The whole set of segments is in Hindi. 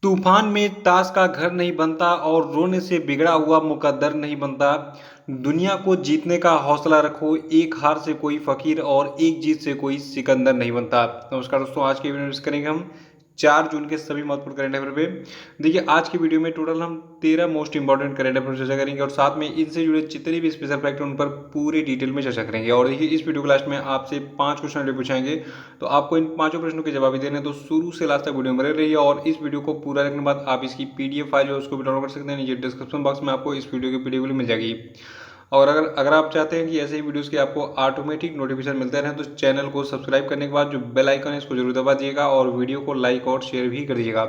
तूफान में ताश का घर नहीं बनता और रोने से बिगड़ा हुआ मुकद्दर नहीं बनता। दुनिया को जीतने का हौसला रखो, एक हार से कोई फकीर और एक जीत से कोई सिकंदर नहीं बनता। नमस्कार दोस्तों, आज की वीडियो में डिस्कस करेंगे हम 4 जून के सभी महत्वपूर्ण करंट अफेयर पे। देखिए, आज की वीडियो में टोटल हम 13 मोस्ट इंपॉर्टेंट करंट अफेयर चर्चा करेंगे और साथ में इनसे जुड़े जितने भी स्पेशल फैक्ट हैं उन पर पूरी डिटेल में चर्चा करेंगे। और देखिए, इस वीडियो के लास्ट में आपसे 5 क्वेश्चन पूछाएंगे, तो आपको इन पांचों प्रश्नों के जवाब भी देने हैं, तो शुरू से लास्ट तक वीडियो में बने रहिए। और इस वीडियो को पूरा देखने के बाद आप इसकी पीडीएफ फाइल जो है उसको भी डाउनलोड कर सकते हैं। नीचे डिस्क्रिप्शन बॉक्स में आपको इस वीडियो की पीडीएफ मिल जाएगी। और अगर आप चाहते हैं कि ऐसे ही वीडियोस के आपको ऑटोमेटिक नोटिफिकेशन मिलते रहें, तो चैनल को सब्सक्राइब करने के बाद जो बेल आइकन है इसको जरूर दबा दीजिएगा और वीडियो को लाइक और शेयर भी कर दीजिएगा।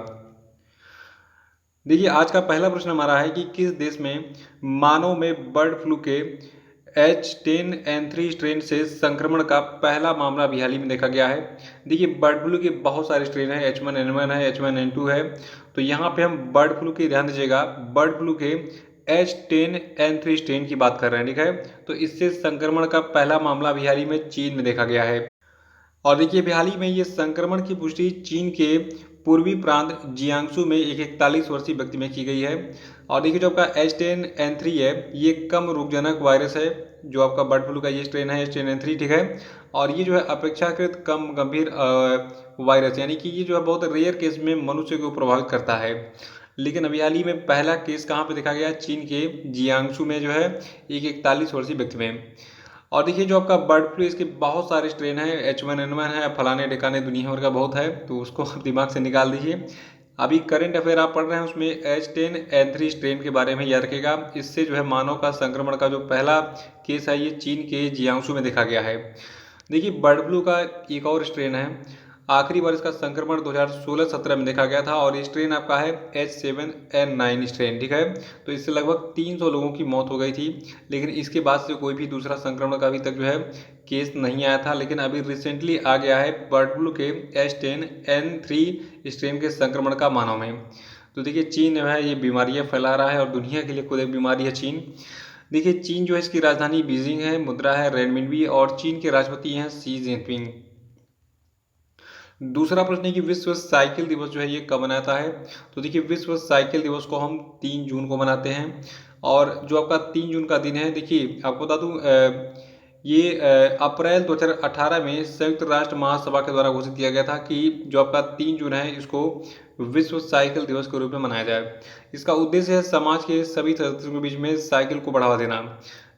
देखिए, आज का पहला प्रश्न हमारा है कि किस देश में मानव में बर्ड फ्लू के H10N3 स्ट्रेन से संक्रमण का पहला मामला अभी हाल ही में देखा गया है। देखिए, बर्ड फ्लू के बहुत सारे स्ट्रेन हैं, H1N1 है, H1N2 है। तो यहाँ पे हम बर्ड फ्लू के ध्यान दीजिएगा, बर्ड फ्लू के H10N3 स्ट्रेन की बात कर रहे हैं, ठीक है। तो इससे संक्रमण का पहला मामला अभी हाल ही में चीन में देखा गया है। और देखिए, अभी हाल ही में ये संक्रमण की पुष्टि चीन के पूर्वी प्रांत जियांगसू में एक 41 वर्षीय व्यक्ति में की गई है। और देखिए, जो आपका H10N3 है, ये कम रोगजनक वायरस है। जो आपका बर्ड फ्लू का ये स्ट्रेन है H10N3, ठीक है। और ये जो है अपेक्षाकृत कम गंभीर वायरस, यानी कि ये जो है बहुत रेयर केस में मनुष्य को प्रभावित करता है। लेकिन अभी हाल ही में पहला केस कहाँ पे देखा गया? चीन के जियांगसू में जो है एक 41 वर्षीय व्यक्ति में। और देखिए, जो आपका बर्ड फ्लू, इसके बहुत सारे स्ट्रेन हैं, H1N1 है, फलाने ढिकाने दुनिया भर का बहुत है, तो उसको आप दिमाग से निकाल दीजिए। अभी करंट अफेयर आप पढ़ रहे हैं, उसमें H10N3 स्ट्रेन के बारे में याद रखिएगा। इससे जो है मानव का संक्रमण का जो पहला केस है, ये चीन के जियांगसू में देखा गया है। देखिए, बर्ड फ्लू का एक और स्ट्रेन है, आखिरी बार इसका संक्रमण 2016-17 में देखा गया था और ये स्ट्रेन आपका है H7N9 स्ट्रेन, ठीक है। तो इससे लगभग 300 लोगों की मौत हो गई थी, लेकिन इसके बाद से कोई भी दूसरा संक्रमण का अभी तक जो है केस नहीं आया था। लेकिन अभी रिसेंटली आ गया है बर्ड फ्लू के H10N3 स्ट्रेन के संक्रमण का मानव में। तो देखिए, चीन जो है ये बीमारियाँ फैला रहा है और दुनिया के लिए खुद एक बीमारी है चीन। देखिए, चीन जो है इसकी राजधानी बीजिंग है, मुद्रा है रेनमिनबी और चीन के राष्ट्रपति हैं शी जिनपिंग। दूसरा प्रश्न है कि विश्व साइकिल दिवस जो है ये कब मनाता है? तो देखिए, विश्व साइकिल दिवस को हम 3 जून को मनाते हैं। और जो आपका 3 जून का दिन है, देखिए आपको बता दूं, ये अप्रैल 2018 में संयुक्त राष्ट्र महासभा के द्वारा घोषित किया गया था कि जो आपका 3 जून है इसको विश्व साइकिल दिवस के रूप में मनाया जाए। इसका उद्देश्य है समाज के सभी सदस्यों के बीच में साइकिल को बढ़ावा देना।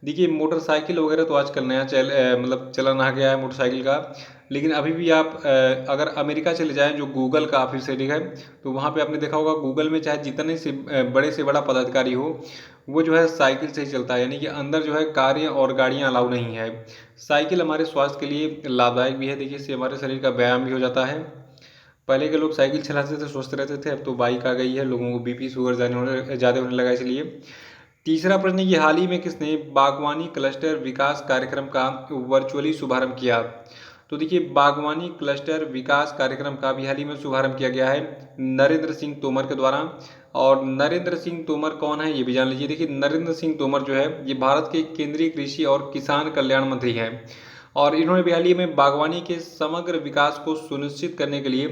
देखिए, मोटरसाइकिल वगैरह तो आजकल नया मतलब चलन आ गया है मोटरसाइकिल का। लेकिन अभी भी आप अगर अमेरिका चले जाएं, जो गूगल का ऑफिस है, ठीक है, तो वहाँ पे आपने देखा होगा गूगल में चाहे जितने से बड़े से बड़ा पदाधिकारी हो, वो जो है साइकिल से ही चलता है। यानी कि अंदर जो है कारें और गाड़ियाँ अलाउ नहीं है। साइकिल हमारे स्वास्थ्य के लिए लाभदायक भी है। देखिए, इससे हमारे शरीर का व्यायाम भी हो जाता है। पहले के लोग साइकिल चलाते थे, स्वस्थ रहते थे, अब तो बाइक आ गई है, लोगों को बीपी शुगर ज़्यादा होने लगा इसलिए। तीसरा प्रश्न है कि हाल ही में किसने बागवानी क्लस्टर विकास कार्यक्रम का वर्चुअली शुभारंभ किया? तो देखिए, बागवानी क्लस्टर विकास कार्यक्रम का भी हाल ही में शुभारंभ किया गया है नरेंद्र सिंह तोमर के द्वारा। और नरेंद्र सिंह तोमर कौन है ये भी जान लीजिए। देखिए, नरेंद्र सिंह तोमर जो है ये भारत के केंद्रीय कृषि और किसान कल्याण मंत्री हैं। और इन्होंने भी हाल ही में बागवानी के समग्र विकास को सुनिश्चित करने के लिए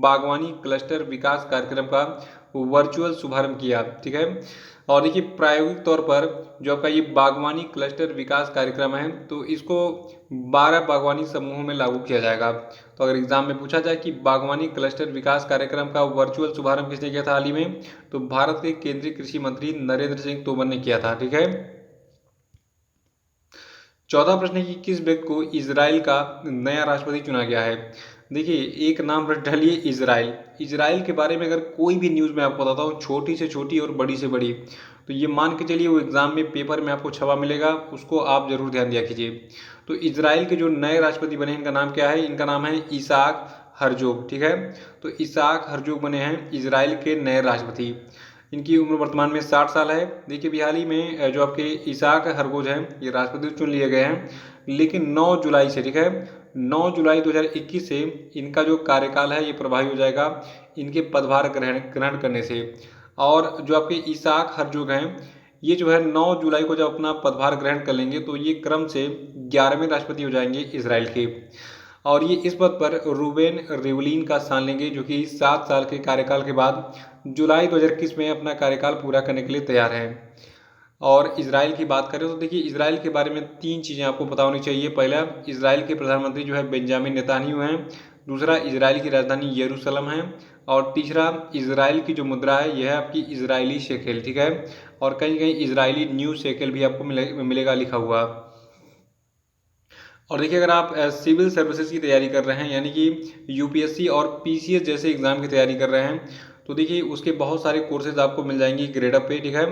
बागवानी क्लस्टर विकास कार्यक्रम का वर्चुअल शुभारंभ किया, ठीक है। और देखिए, प्रायोगिक तौर पर जो आपका ये बागवानी क्लस्टर विकास कार्यक्रम है, तो इसको 12 बागवानी समूहों में लागू किया जाएगा। तो अगर एग्जाम में पूछा जाए कि बागवानी क्लस्टर विकास कार्यक्रम का वर्चुअल शुभारंभ किसने किया था हाल ही में, तो भारत के केंद्रीय कृषि मंत्री नरेंद्र सिंह तोमर ने किया था, ठीक है। चौथा प्रश्न है कि किस व्यक्ति को इजराइल का नया राष्ट्रपति चुना गया है? देखिए, एक नाम रट डालिए इजराइल। इजराइल के बारे में अगर कोई भी न्यूज़ मैं आपको बताता हूँ, छोटी से छोटी और बड़ी से बड़ी, तो ये मान के चलिए वो एग्जाम में पेपर में आपको छपा मिलेगा, उसको आप जरूर ध्यान दिया कीजिए। तो इजराइल के जो नए राष्ट्रपति बने, इनका नाम क्या है? इनका नाम है इसाक हरजोग, ठीक है। तो इसाक हरजोग बने हैं इजराइल के नए राष्ट्रपति। इनकी उम्र वर्तमान में 60 साल है। देखिए, अभी हाल ही में जो आपके इसाक हरगोज हैं ये राष्ट्रपति चुन लिए गए हैं, लेकिन 9 जुलाई से, ठीक है, 9 जुलाई 2021 से इनका जो कार्यकाल है ये प्रभावी हो जाएगा इनके पदभार ग्रहण ग्रहण करने से। और जो आपके इसाक हरजोग हैं, ये जो है 9 जुलाई को जब अपना पदभार ग्रहण कर लेंगे, तो ये क्रम से 11वें राष्ट्रपति हो जाएंगे इसराइल के। और ये इस पद पर रूबेन रिवलिन का स्थान लेंगे, जो कि 7 साल के कार्यकाल के बाद जुलाई 2021 में अपना कार्यकाल पूरा करने के लिए तैयार हैं। और इजराइल की बात करें तो देखिए, इजराइल के बारे में 3 चीज़ें आपको पता होनी चाहिए। पहला, इजराइल के प्रधानमंत्री जो है बेंजामिन नेतान्याहू हैं। दूसरा, इजराइल की राजधानी यरूशलेम है। और तीसरा, इजराइल की जो मुद्रा है यह है आपकी इजरायली शेकेल, ठीक है। और कहीं कहीं इजरायली न्यू शेकेल भी आपको मिलेगा लिखा हुआ। और देखिए, अगर आप सिविल सर्विसेज की तैयारी कर रहे हैं, यानी कि यूपीएससी और पीसीएस जैसे एग्जाम की तैयारी कर रहे हैं, तो देखिए उसके बहुत सारे कोर्सेज आपको मिल जाएंगे ग्रेडअप पे, ठीक है।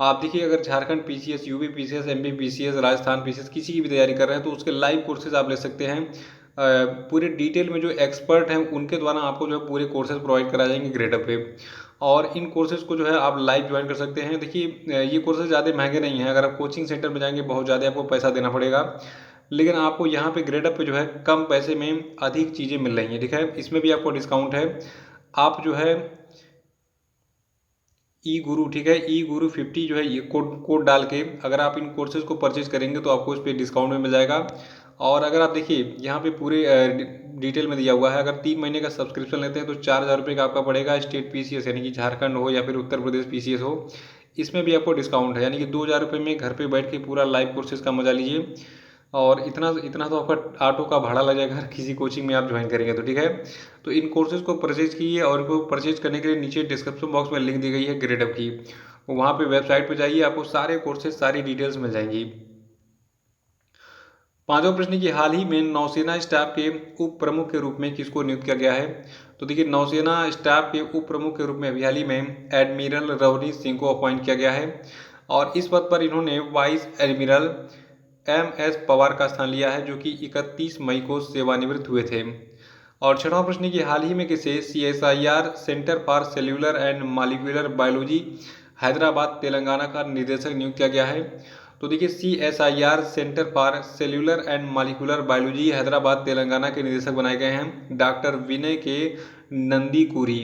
आप देखिए, अगर Jharkhand PCS, UP PCS, MP PCS, Rajasthan PCS किसी की भी तैयारी कर रहे हैं तो उसके लाइव कोर्सेज आप ले सकते हैं। पूरे डिटेल में जो एक्सपर्ट हैं उनके द्वारा आपको जो है पूरे कोर्सेज प्रोवाइड कराए जाएंगे ग्रेडअप पे। और इन कोर्सेज को जो है आप लाइव ज्वाइन कर सकते हैं। देखिए, ये कोर्सेज ज़्यादा महंगे नहीं हैं। अगर आप कोचिंग सेंटर में जाएंगे बहुत ज़्यादा आपको पैसा देना पड़ेगा, लेकिन आपको यहाँ पे ग्रेडअप पे जो है कम पैसे में अधिक चीज़ें मिल रही हैं, ठीक है। इसमें भी आपको डिस्काउंट है। आप जो है ई गुरु, ठीक है, ई गुरु 50 जो है ये कोड डाल के अगर आप इन कोर्सेज को परचेज करेंगे तो आपको इस पर डिस्काउंट में मिल जाएगा। और अगर आप देखिए यहाँ पे पूरे डिटेल में दिया हुआ है, अगर 3 महीने का सब्सक्रिप्शन लेते हैं तो 4,000 रुपये का आपका पड़ेगा। स्टेट पीसीएस यानी कि झारखंड हो या फिर उत्तर प्रदेश पीसीएस हो, इसमें भी आपको डिस्काउंट है, यानी कि 2,000 रुपये में घर पे बैठ के पूरा लाइव कोर्सेज का मजा लीजिए। और इतना इतना तो आपका ऑटो का भाड़ा लग जाएगा किसी कोचिंग में आप ज्वाइन करेंगे तो, ठीक है। तो इन कोर्सेज को परचेज कीजिए, और इनको परचेज करने के लिए नीचे डिस्क्रिप्शन बॉक्स में लिंक दी गई है ग्रेडअप की, वहाँ पे वेबसाइट पे जाइए, आपको सारे कोर्सेज सारी डिटेल्स मिल जाएंगी। 5वां प्रश्न की, हाल ही में नौसेना स्टाफ के उप प्रमुख के रूप में किसको नियुक्त किया गया है? तो देखिए, नौसेना स्टाफ के उप प्रमुख के रूप में अभी हाल ही में एडमिरल रवनीत सिंह को अपॉइंट किया गया है। और इस पद पर इन्होंने वाइस एडमिरल एम.एस. पवार का स्थान लिया है, जो कि 31 मई को सेवानिवृत्त हुए थे। और 6वां प्रश्न की, हाल ही में किसे CSIR centre for cellular and molecular biology Hyderabad Telangana का निदेशक नियुक्त किया गया है? तो देखिए, CSIR centre for cellular and molecular biology Hyderabad Telangana के निदेशक बनाए गए हैं डॉक्टर विनय के नंदीकुरी।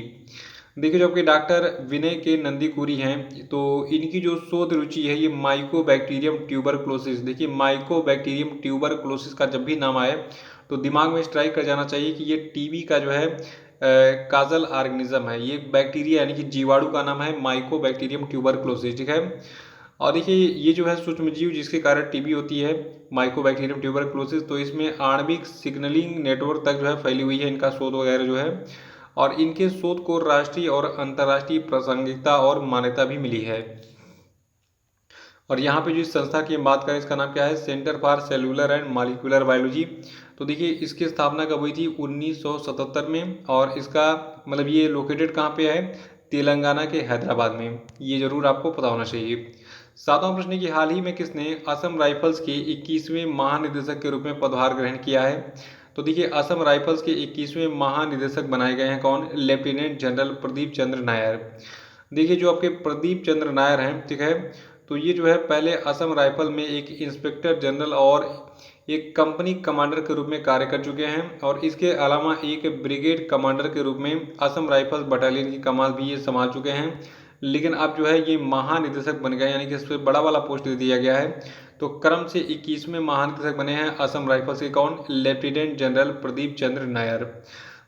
देखिए, जो आपके डॉक्टर विनय के नंदीकुरी हैं, तो इनकी जो शोध रुचि है ये माइकोबैक्टीरियम ट्यूबरक्लोसिस। देखिए, माइकोबैक्टीरियम ट्यूबरक्लोसिस का जब भी नाम आए तो दिमाग में स्ट्राइक कर जाना चाहिए कि ये टीबी का जो है काजल ऑर्गेनिज्म है। ये बैक्टीरिया यानी कि जीवाणु का नाम है माइकोबैक्टीरियम ट्यूबरक्लोसिस, ठीक है। और देखिए, ये जो है सूक्ष्म जीव जिसके कारण टीबी होती है, माइकोबैक्टीरियम ट्यूबरक्लोसिस, तो इसमें आणविक सिग्नलिंग नेटवर्क तक जो है फैली हुई है इनका शोध वगैरह जो है। और इनके शोध को राष्ट्रीय और अंतर्राष्ट्रीय प्रासंगिकता और मान्यता भी मिली है। और यहाँ पे जो इस संस्था की हम बात करें, इसका नाम क्या है? Centre for cellular and molecular biology. तो देखिए, इसकी स्थापना कब हुई थी? 1977 में। और इसका मतलब ये लोकेटेड कहाँ पे है? तेलंगाना के हैदराबाद में। ये जरूर आपको पता होना चाहिए। 7वां प्रश्न की, हाल ही में किसने असम राइफल्स के 21वें महानिदेशक के रूप में पदभार ग्रहण किया है? तो देखिए, असम राइफल्स के 21वें महानिदेशक बनाए गए हैं कौन? लेफ्टिनेंट जनरल प्रदीप चंद्र नायर। देखिए, जो आपके प्रदीप चंद्र नायर हैं, ठीक है, तो ये जो है पहले असम राइफल में एक इंस्पेक्टर जनरल और एक कंपनी कमांडर के रूप में कार्य कर चुके हैं। और इसके अलावा एक ब्रिगेड कमांडर के रूप में असम राइफल्स बटालियन की कमान भी ये संभाल चुके हैं। लेकिन अब जो है ये महानिदेशक बन गए, यानी कि इस पर बड़ा वाला पोस्ट दे दिया गया है। तो क्रम से 21वें महानिदेशक बने हैं असम राइफल्स के कौन? लेफ्टिनेंट जनरल प्रदीप चंद्र नायर।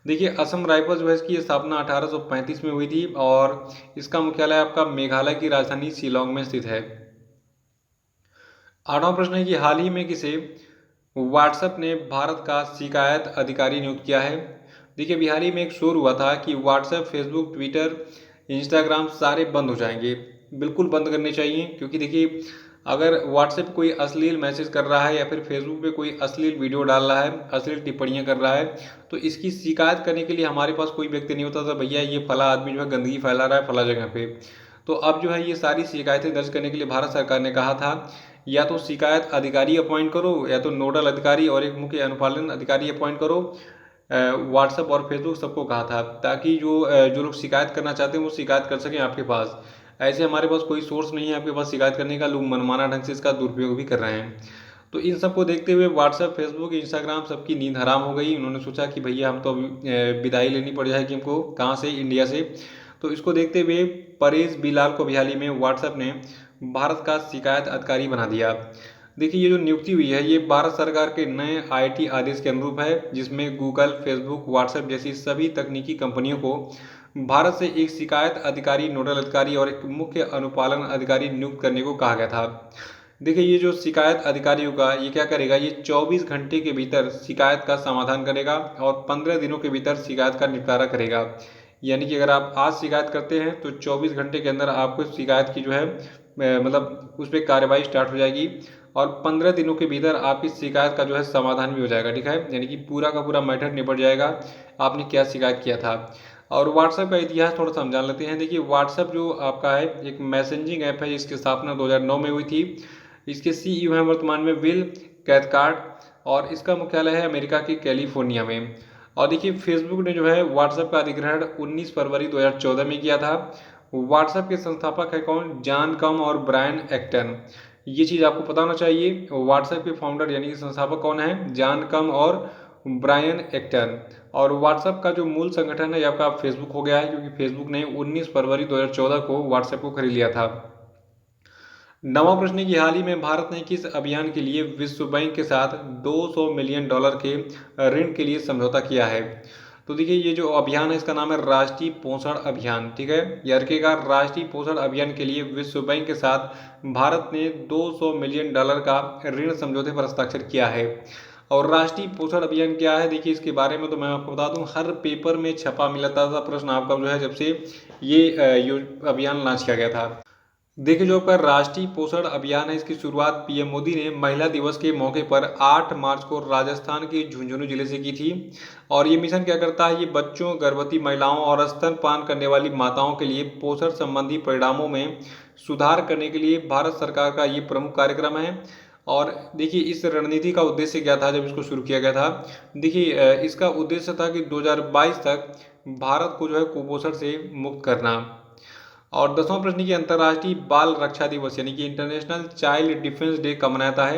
देखिए, असम राइफल्स जो है इसकी स्थापना 1835 में हुई थी, और इसका मुख्यालय आपका मेघालय की राजधानी शिलोंग में स्थित है। 8वां प्रश्न है कि हाल ही में किसे व्हाट्सएप ने भारत का शिकायत अधिकारी नियुक्त किया है? देखिए, अभी हाल ही में एक शोर हुआ था कि व्हाट्सएप, फेसबुक, ट्विटर, इंस्टाग्राम सारे बंद हो जाएंगे। बिल्कुल बंद करने चाहिए, क्योंकि देखिए, अगर व्हाट्सएप कोई अश्लील मैसेज कर रहा है या फिर फेसबुक पे कोई अश्लील वीडियो डाल रहा है, अश्लील टिप्पणियां कर रहा है, तो इसकी शिकायत करने के लिए हमारे पास कोई व्यक्ति नहीं होता था, भैया ये फला आदमी जो है गंदगी फैला रहा है फला जगह पे। तो अब जो है ये सारी शिकायतें दर्ज करने के लिए भारत सरकार ने कहा था या तो शिकायत अधिकारी अपॉइंट करो, या तो नोडल अधिकारी और एक मुख्य अनुपालन अधिकारी अपॉइंट करो। व्हाट्सएप और फेसबुक सबको कहा था, ताकि जो लोग शिकायत करना चाहते हैं वो शिकायत कर सकें आपके पास। ऐसे हमारे पास कोई सोर्स नहीं है आपके पास शिकायत करने का, लोग मनमाना ढंग से इसका दुरुपयोग भी कर रहे हैं। तो इन सबको देखते हुए व्हाट्सएप, फेसबुक, इंस्टाग्राम सबकी नींद हराम हो गई। उन्होंने सोचा कि भैया हम तो विदाई लेनी पड़ जाएगी हमको, कहाँ से? इंडिया से। तो इसको देखते हुए परेश बिलाल को भी हाल ही में व्हाट्सएप ने भारत का शिकायत अधिकारी बना दिया। देखिए ये जो नियुक्ति हुई है ये भारत सरकार के नए आईटी आदेश के अनुरूप है, जिसमें गूगल, फेसबुक, व्हाट्सएप जैसी सभी तकनीकी कंपनियों को भारत से एक शिकायत अधिकारी, नोडल अधिकारी और एक मुख्य अनुपालन अधिकारी नियुक्त करने को कहा गया था। देखिए ये जो शिकायत अधिकारी होगा ये क्या करेगा, ये 24 घंटे के भीतर शिकायत का समाधान करेगा और 15 दिनों के भीतर शिकायत का निपटारा करेगा। यानी कि अगर आप आज शिकायत करते हैं तो 24 घंटे के अंदर आपको शिकायत की जो है मतलब उस पर कार्रवाई स्टार्ट हो जाएगी और 15 दिनों के भीतर आपकी शिकायत का जो है समाधान भी हो जाएगा। ठीक है, यानी कि पूरा का पूरा मैटर निपट जाएगा आपने क्या शिकायत किया था। और व्हाट्सएप का इतिहास थोड़ा सा हम जान लेते हैं। देखिए व्हाट्सएप जो आपका है एक मैसेजिंग ऐप है, इसकी स्थापना 2009 में हुई थी। इसके सीईओ हैं वर्तमान में विल कैथकार्ट और इसका मुख्यालय है अमेरिका के कैलिफोर्निया में। और देखिए फेसबुक ने जो है व्हाट्सएप का अधिग्रहण 19 फरवरी 2014 में किया था। व्हाट्सएप के संस्थापक है कौन, जॉन कम और ब्रायन एक्टन। ये चीज़ आपको पता होना चाहिए। व्हाट्सएप के फाउंडर यानी कि संस्थापक कौन है, जॉन कम और ब्रायन एक्टन। और व्हाट्सएप का जो मूल संगठन है आपका फेसबुक हो गया है, क्योंकि फेसबुक ने 19 फरवरी 2014 को व्हाट्सएप को खरीद लिया था। नवा प्रश्न की हाल ही में भारत ने किस अभियान के लिए विश्व बैंक के साथ $200 मिलियन के ऋण के लिए समझौता किया है। तो देखिए ये जो अभियान है इसका नाम है राष्ट्रीय पोषण अभियान। ठीक है, याद रखिएगा, राष्ट्रीय पोषण अभियान के लिए विश्व बैंक के साथ भारत ने $200 मिलियन का ऋण समझौते पर हस्ताक्षर किया है। और राष्ट्रीय पोषण अभियान क्या है, देखिए इसके बारे में तो मैं आपको बता दूं, हर पेपर में छपा मिलता था प्रश्न आपका जो है जब से ये अभियान लॉन्च किया गया था। देखिए जो आपका राष्ट्रीय पोषण अभियान है इसकी शुरुआत पीएम मोदी ने महिला दिवस के मौके पर 8 मार्च को राजस्थान के झुंझुनू जिले से की थी। और ये मिशन क्या करता है, ये बच्चों, गर्भवती महिलाओं और स्तनपान करने वाली माताओं के लिए पोषण संबंधी परिणामों में सुधार करने के लिए भारत सरकार का ये प्रमुख कार्यक्रम है। और देखिए इस रणनीति का उद्देश्य क्या था जब इसको शुरू किया गया था, देखिए इसका उद्देश्य था कि 2022 तक भारत को जो है कुपोषण से मुक्त करना। और 10वां प्रश्न की अंतर्राष्ट्रीय बाल रक्षा दिवस यानी कि इंटरनेशनल चाइल्ड डिफेंस डे कब मनाता है।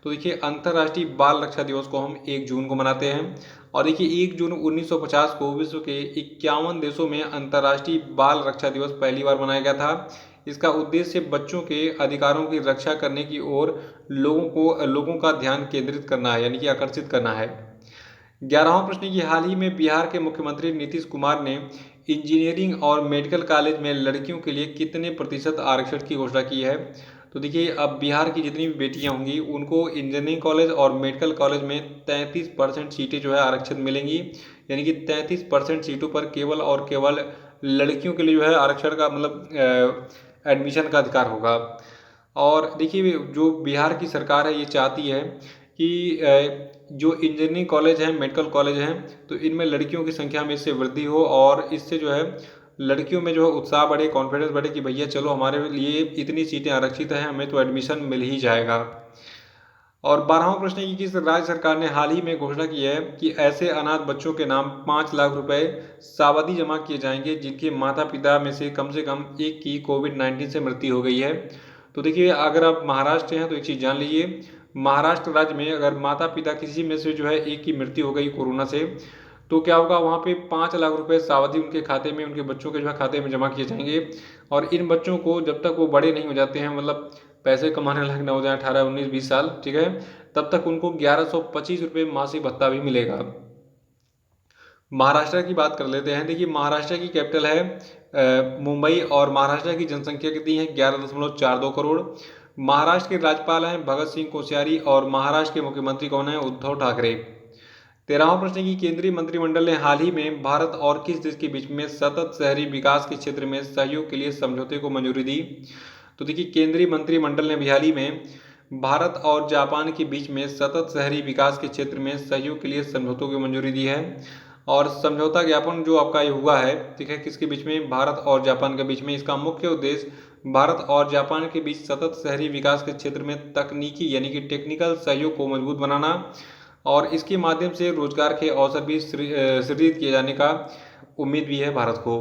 तो देखिए अंतर्राष्ट्रीय बाल रक्षा दिवस को हम 1 जून को मनाते हैं। और देखिए 1 जून 1950 को विश्व के 51 देशों में अंतर्राष्ट्रीय बाल रक्षा दिवस पहली बार मनाया गया था। इसका उद्देश्य बच्चों के अधिकारों की रक्षा करने की ओर लोगों का ध्यान केंद्रित करना है, यानी कि आकर्षित करना है। 11वां प्रश्न की हाल ही में बिहार के मुख्यमंत्री नीतीश कुमार ने इंजीनियरिंग और मेडिकल कॉलेज में लड़कियों के लिए कितने प्रतिशत आरक्षण की घोषणा की है। तो देखिए अब बिहार की जितनी भी बेटियां होंगी उनको इंजीनियरिंग कॉलेज और मेडिकल कॉलेज में 33% सीटें जो है आरक्षित मिलेंगी। यानी कि 33% सीटों पर केवल और केवल लड़कियों के लिए जो है आरक्षण का मतलब एडमिशन का अधिकार होगा। और देखिए जो बिहार की सरकार है ये चाहती है कि जो इंजीनियरिंग कॉलेज हैं, मेडिकल कॉलेज हैं, तो इनमें लड़कियों की संख्या में इससे वृद्धि हो और इससे जो है लड़कियों में जो है उत्साह बढ़े, कॉन्फिडेंस बढ़े कि भैया चलो हमारे लिए इतनी सीटें आरक्षित हैं, हमें तो एडमिशन मिल ही जाएगा। और 12वां प्रश्न है कि किस राज्य सरकार ने हाल ही में घोषणा की है कि ऐसे अनाथ बच्चों के नाम 5 लाख रुपए सावधि जमा किए जाएंगे जिनके माता पिता में से कम एक की कोविड-19 से मृत्यु हो गई है। तो देखिए अगर आप महाराष्ट्र हैं तो एक चीज़ जान लीजिए, महाराष्ट्र राज्य में अगर माता पिता किसी में से जो है एक की मृत्यु हो गई कोरोना से, तो क्या होगा, वहाँ पे 5 लाख रुपए सावधि उनके खाते में, उनके बच्चों के जो है खाते में जमा किए जाएंगे। और इन बच्चों को जब तक वो बड़े नहीं हो जाते हैं, मतलब पैसे कमाने लायक न हो जाए, 18, 19, 20 साल, ठीक है, तब तक उनको 1125 रुपये मासिक भत्ता भी मिलेगा। महाराष्ट्र की बात कर लेते हैं। देखिए महाराष्ट्र की कैपिटल है मुंबई और महाराष्ट्र की जनसंख्या कितनी है, 11.42 करोड़। महाराष्ट्र के राज्यपाल हैं भगत सिंह कोश्यारी और महाराष्ट्र के मुख्यमंत्री कौन है, उद्धव ठाकरे। 13वां प्रश्न की केंद्रीय मंत्रिमंडल ने हाल ही में भारत और किस देश के बीच में सतत शहरी विकास के क्षेत्र में सहयोग के लिए समझौते को मंजूरी दी। तो देखिए केंद्रीय मंत्रिमंडल ने हाल ही में भारत और जापान के बीच में सतत शहरी विकास के क्षेत्र में सहयोग के लिए समझौतों की मंजूरी दी है। और समझौता ज्ञापन जो आपका ये हुआ है, ठीक है, किसके बीच में, भारत और जापान के बीच में। इसका मुख्य उद्देश्य भारत और जापान के बीच सतत शहरी विकास के क्षेत्र में तकनीकी यानी कि टेक्निकल सहयोग को मजबूत बनाना और इसके माध्यम से रोजगार के अवसर भी सृजित किए जाने का उम्मीद भी है भारत को।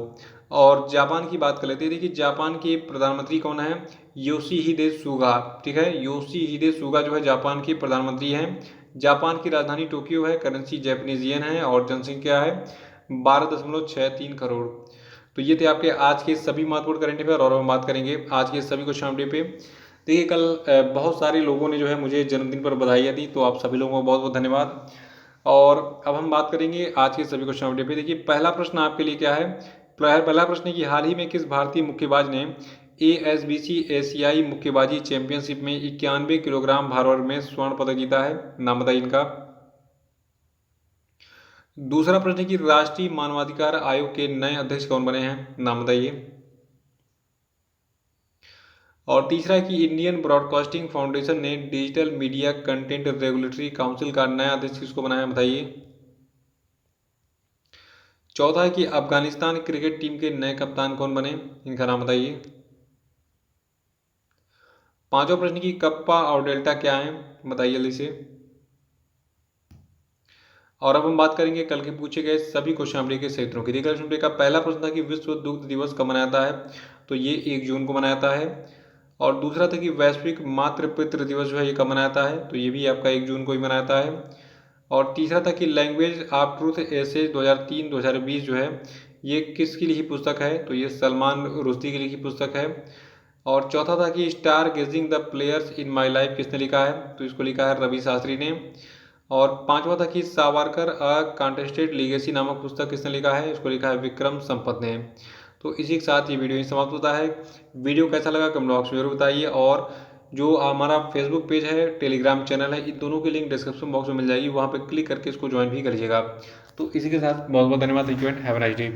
और जापान की बात कर लेते हैं। देखिए जापान के प्रधानमंत्री कौन है, योशिहिदे सुगा, ठीक है, योशिहिदे सुगा जो है जापान के प्रधानमंत्री हैं। जापान की राजधानी टोक्यो है, करेंसी जैपनीज येन है और जनसंख्या है 12.63 करोड़। तो ये थे आपके आज के सभी महत्वपूर्ण करंट अफेयर और हम बात करेंगे आज के सभी क्वेश्चन अपडेट पे। देखिए कल बहुत सारे लोगों ने जो है मुझे जन्मदिन पर बधाइयाँ दी, तो आप सभी लोगों को बहुत बहुत धन्यवाद। और अब हम बात करेंगे आज के सभी क्वेश्चन अपडेट पे। देखिए पहला प्रश्न आपके लिए क्या है, पहला प्रश्न है कि हाल ही में किस भारतीय मुक्केबाज ने ASBC एशियाई मुक्केबाजी चैंपियनशिप में 91 किलोग्राम भार वर्ग में स्वर्ण पदक जीता है, नाम बताइए इनका। दूसरा प्रश्न है कि राष्ट्रीय मानवाधिकार आयोग के नए अध्यक्ष कौन बने हैं, नाम बताइए। और तीसरा है कि इंडियन ब्रॉडकास्टिंग फाउंडेशन ने digital media content regulatory council का नया अध्यक्ष किसको बनाया, बताइए। चौथा है कि अफगानिस्तान क्रिकेट टीम के नए कप्तान कौन बने, इनका नाम बताइए। पांचवा प्रश्न की कप्पा और डेल्टा क्या है, बताइए जल्दी से। और अब हम बात करेंगे कल के पूछे गए सभी क्वेश्चन अपडेट के सही उत्तरों की। देखिए क्वेश्चन का पहला प्रश्न था कि विश्व दुग्ध दिवस कब मनाया जाता है, तो ये 1 जून को मनाया जाता है। और दूसरा था कि वैश्विक मातृ पितृ दिवस जो है ये कब मनाया जाता है, तो ये भी आपका 1 जून को ही मनाया जाता है। और तीसरा था कि लैंग्वेज ऑफ ट्रूथ एसे 2003-2020 जो है ये किसकी लिखी पुस्तक है, तो ये सलमान रुश्दी की लिखी पुस्तक है। और चौथा था कि star gazing the players in my life किसने लिखा है, तो इसको लिखा है रवि शास्त्री ने। और पांचवा था कि सावरकर अ कॉन्टेस्टेड लीगेसी नामक पुस्तक किसने लिखा है, इसको लिखा है विक्रम संपत ने। तो इसी के साथ ये वीडियो ही समाप्त होता है। वीडियो कैसा लगा कमेंट बॉक्स में जरूर बताइए। और जो हमारा फेसबुक पेज है, टेलीग्राम चैनल है, इन दोनों की लिंक डिस्क्रिप्शन बॉक्स में मिल जाएगी, वहाँ पर क्लिक करके इसको ज्वाइन भी करिएगा। तो इसी के साथ बहुत बहुत धन्यवाद। Thank you and have a nice day.